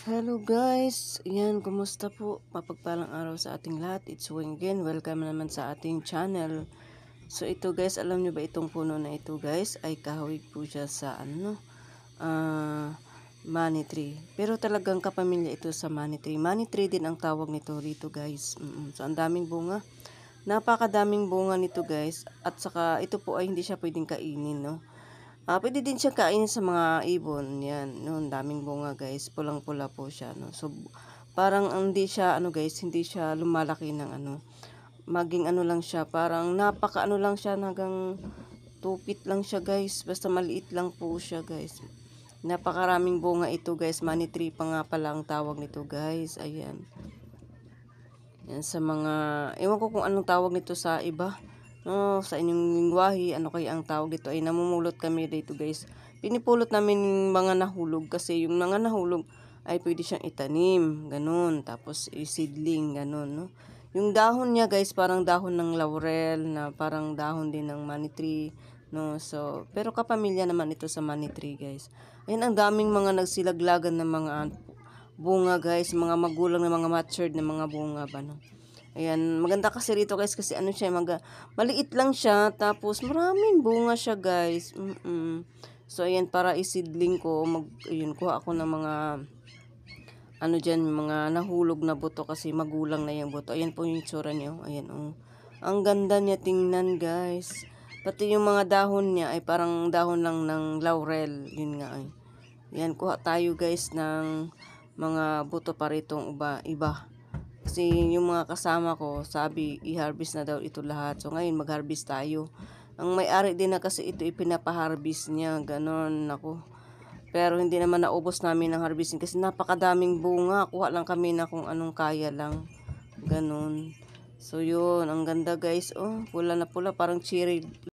Hello guys! Yan, kumusta po? Mapagpalang araw sa ating lahat. It's Wing again. Welcome naman sa ating channel. So ito guys, alam nyo ba itong puno na ito guys ay kahawig po siya sa money tree. Pero talagang kapamilya ito sa money tree. Money tree din ang tawag nito rito guys. So ang daming bunga. Napakadaming bunga nito guys. At saka ito po ay hindi siya pwedeng kainin, no? Pwede din siya kainin sa mga ibon. Yan, no, daming bunga guys. Pulang-pula po siya, no. So parang hindi siya guys, hindi siya lumalaki ng maging lang siya, parang napaka lang siya, hanggang 2 feet lang siya guys. Basta maliit lang po siya guys. Napakaraming bunga ito guys. Money tree pa nga pala ang tawag nito guys. Ayan. Yan sa mga, ewan ko kung anong tawag nito sa iba. No, sa inyong lingwahe, ano kaya ang tawag dito? Ay namumulot kami dito guys. Pinipulot namin yung mga nahulog kasi yung mga nahulog ay pwede siyang itanim, ganun. Tapos seedling, ganun, no. Yung dahon niya guys, parang dahon ng laurel, na parang dahon din ng money tree, no. So, pero kapamilya naman ito sa money tree guys. Ayan, ang daming mga nagsilaglagan ng mga bunga guys, mga magulang na mga matured na mga bunga ba, no. Ayan, maganda kasi rito guys kasi siya, maliit lang siya, tapos maraming bunga siya guys. So ayan, para isidling ko, kuha ako ng mga diyan, mga nahulog na buto kasi magulang na yung buto. Ayan po yung itsura niya. Ayan, oh. Ang ganda niya tingnan guys. Pati yung mga dahon niya ay parang dahon lang ng laurel. Yun nga ay. Ayan, kuha tayo guys ng mga buto pa ritong iba. Kasi yung mga kasama ko, sabi, i-harvest na daw ito lahat. So, ngayon, mag-harvest tayo. Ang may-ari din na kasi ito, ipinapa-harvest niya. Ganon, ako. Pero hindi naman naubos namin ang harvesting kasi napakadaming bunga. Kuha lang kami na kung anong kaya lang. Ganon. So, yun. Ang ganda, guys. Oh, pula na pula. Parang cherry